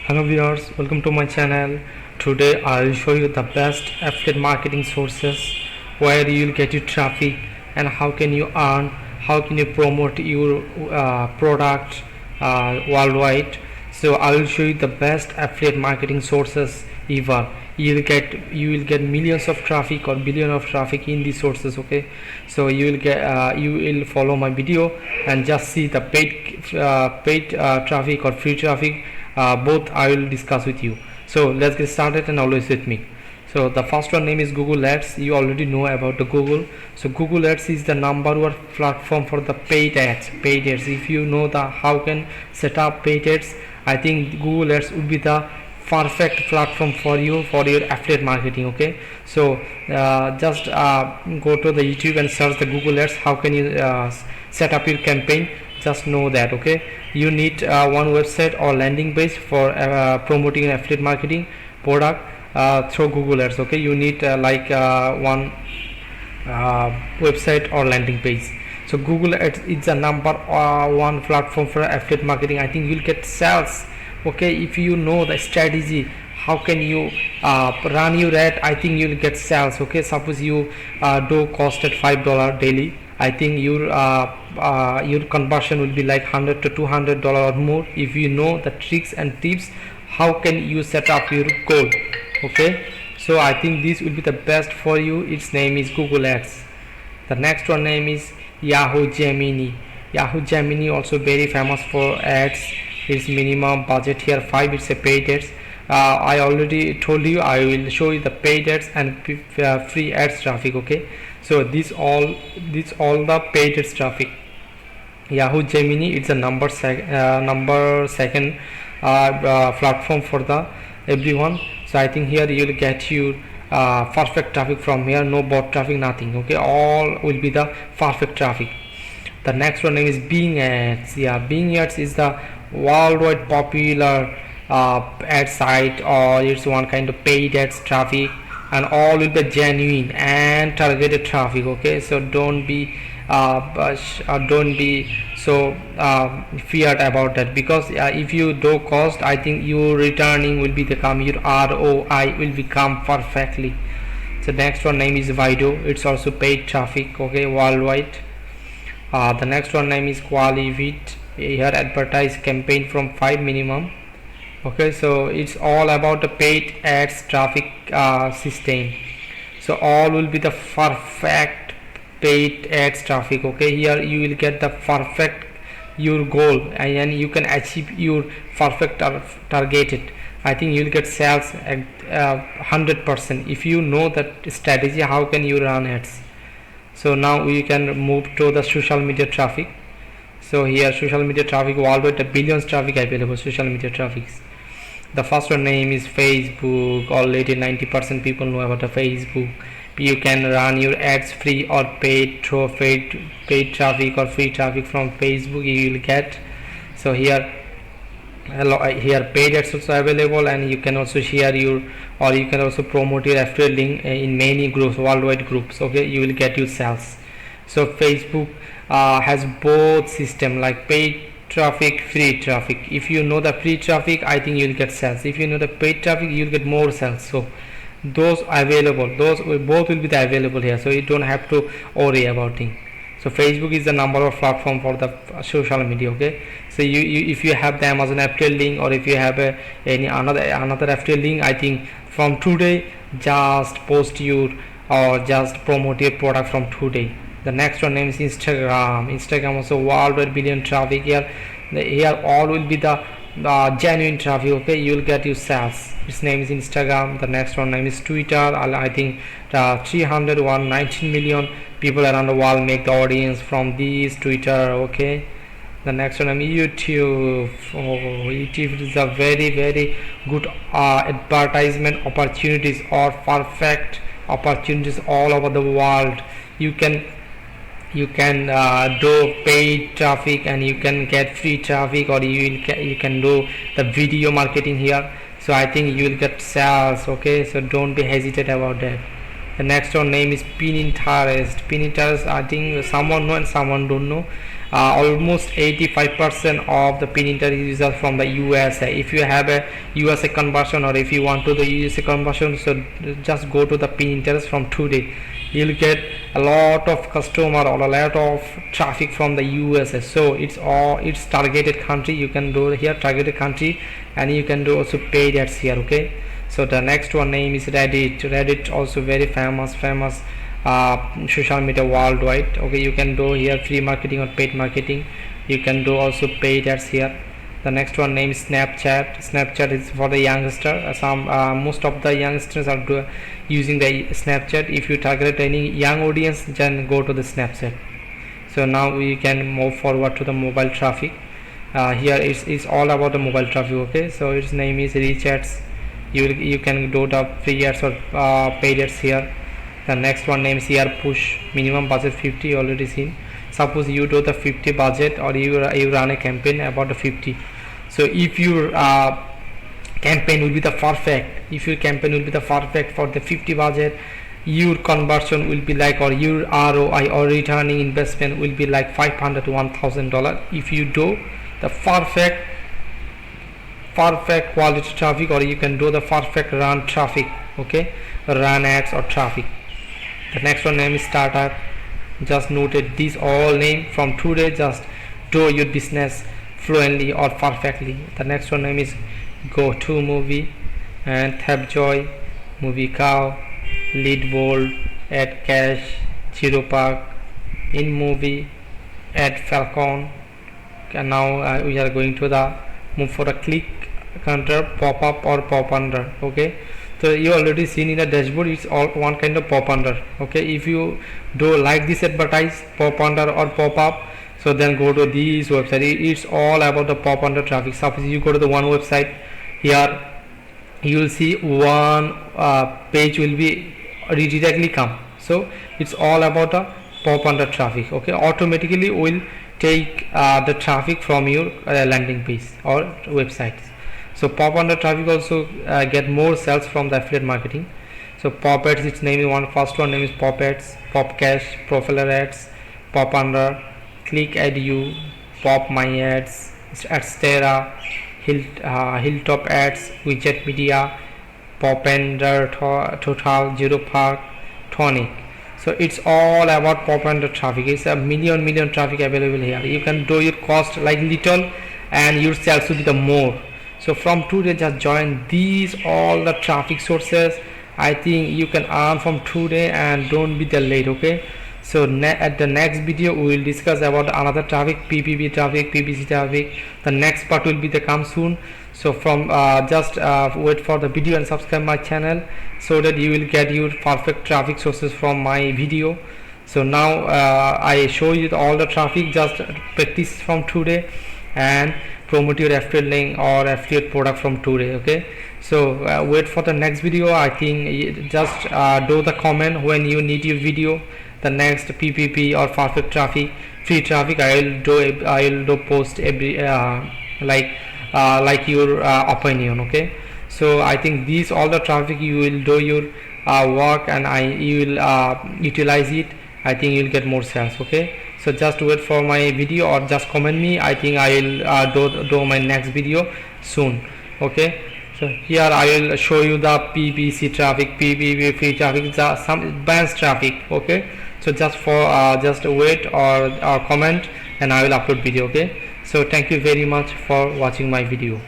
Hello viewers, welcome to my channel. Today I will show you the best affiliate marketing sources where you will get your traffic and how can you earn, how can you promote your product worldwide. So I will show you the best affiliate marketing sources ever. You will get millions of traffic or billion of traffic in these sources. Okay, so you will follow my video and just see the paid traffic or free traffic. Both I will discuss with you. So let's get started and always with me. So the first one name is Google Ads. You already know about the Google. So Google Ads is the number one platform for the paid ads. If you know the how can set up paid ads, I think Google Ads would be the perfect platform for you for your affiliate marketing. Okay, so just go to the YouTube and search the Google Ads. How can you set up your campaign? Just know that. Okay, you need one website or landing page for promoting an affiliate marketing product through Google Ads. Okay, you need one website or landing page. So Google Ads is the number one platform for affiliate marketing. I think you'll get sales. Okay, if you know the strategy, how can you run your ad, I think you'll get sales. Okay, suppose you do cost at $5 daily, I think your conversion will be like $100 to $200 or more if you know the tricks and tips how can you set up your goal. Okay, so I think this will be the best for you. Its name is Google Ads. The next one name is Yahoo Gemini. Yahoo Gemini also very famous for ads. Its minimum budget here 5. It's a paid ads. I already told you I will show you the paid ads and free ads traffic. Okay, so this all the paid ads traffic. Yahoo Gemini, it's a number second platform for the everyone. So I think here you will get your perfect traffic from here, no bot traffic, nothing. Okay, all will be the perfect traffic. The next one name is Bing Ads. Yeah, Bing Ads is the worldwide popular ad site, or it's one kind of paid ads traffic, and all will be genuine and targeted traffic. Okay, so don't be so feared about that, because if you do cost, I think your returning will become, your ROI will become perfectly. So next one name is Vido. It's also paid traffic. Okay, worldwide. The next one name is Qualivit. Here advertise campaign from 5 minimum. Okay, so it's all about the paid ads traffic system. So all will be the perfect paid ads traffic. Okay, here you will get the perfect your goal and you can achieve your perfect targeted. I think you will get sales at 100% if you know that strategy how can you run ads. So now we can move to the social media traffic. So here social media traffic worldwide, the billions traffic available social media traffics. The first one name is Facebook. Already 90% people know about the Facebook. You can run your ads free or paid through paid traffic or free traffic from Facebook you will get. So here paid ads also available, and you can also share your, or you can also promote your affiliate link in many groups, worldwide groups. Okay, you will get your sales. So Facebook has both system like paid traffic, free traffic. If you know the free traffic, I think you will get sales. If you know the paid traffic, you will get more sales. So those available, both will be the available here, so you don't have to worry about it. So Facebook is the number of platform for the social media. Okay, so you if you have the Amazon affiliate link, or if you have any another affiliate link, I think from today just post your or just promote your product from today. The next one name is Instagram. Instagram also worldwide billion traffic. Here all will be the genuine traffic. Okay, you will get your sales. Its name is Instagram. The next one name is Twitter. I think 319 million people around the world make the audience from this Twitter. Okay, the next one is YouTube. YouTube is a very good advertisement opportunities or perfect opportunities all over the world. You can do paid traffic and you can get free traffic, or you can do the video marketing here. So I think you will get sales. Okay, so don't be hesitant about that. The next one name is Pinterest. I think someone know and someone don't know. almost 85% of the Pinterest users from the USA. If you have a USA conversion, or if you want to the USA conversion, so just go to the Pinterest from today. You'll get a lot of customer or a lot of traffic from the USA. So it's targeted country. You can do here targeted country, and you can do also paid ads here. Okay, so the next one name is Reddit also very famous social media worldwide. Okay, you can do here free marketing or paid marketing. You can do also paid ads here. The next one name is Snapchat is for the youngster. Most of the youngsters are using the Snapchat. If you target any young audience, then go to the Snapchat. So now we can move forward to the mobile traffic. Here it's all about the mobile traffic. Okay, so its name is Recharts. You can do the free ads or paid ads here. The next one name is here Push. Minimum budget 50, already seen. Suppose you do the 50 budget, or you run a campaign about the 50. So if your campaign will be the perfect, for the 50 budget, your conversion will be like, or your ROI or returning investment will be like $500 to $1,000 if you do the perfect quality traffic, or you can do the perfect run traffic. Okay, run ads or traffic. The next one name is Startup. Just noted these all name from today. Just do your business fluently or perfectly. The next one name is Go To Movie, and Tapjoy, Movie Cow, Lead Bold, Ad Cash, Zero Park, In Movie, Ad Falcon. And now we are going to the move for a click counter, pop up or pop under. Okay, so you already seen in the dashboard, it's all one kind of pop under. Okay, if you do like this advertise pop under or pop up, so then go to this website. It's all about the pop under traffic. Suppose you go to the one website, here you will see one page will be directly come. So it's all about the pop under traffic. Okay, automatically will take the traffic from your landing page or website. So pop under traffic also get more sales from the affiliate marketing. So pop ads, its name is one. First one name is pop ads, pop cash, profiler ads, pop under, click add you, pop my ads, Adstera, Hilltop ads, widget media, pop under, total, Zero Park, Tonic. So it's all about pop under traffic. It's a million traffic available here. You can do your cost like little, and your sales will be the more. So from today, just join these all the traffic sources. I think you can earn from today, and don't be the late. Okay, so at the next video we will discuss about another traffic, PPP traffic, PPC traffic. The next part will be the come soon. So from just wait for the video and subscribe my channel, so that you will get your perfect traffic sources from my video. So now I show you all the traffic. Just practice from today and promote your affiliate link or affiliate product from today. Okay, so wait for the next video. I think just do the comment when you need your video, the next PPP or perfect traffic, free traffic. I will do post every like your opinion. Okay, so I think these all the traffic you will do your work, and you will utilize it. I think you will get more sales. Okay, so just wait for my video or just comment me. I think I will do my next video soon. Okay, so here I will show you the PPC traffic, PPP free traffic, some advanced traffic. Okay, so just wait or comment, and I will upload video. Okay, so thank you very much for watching my video.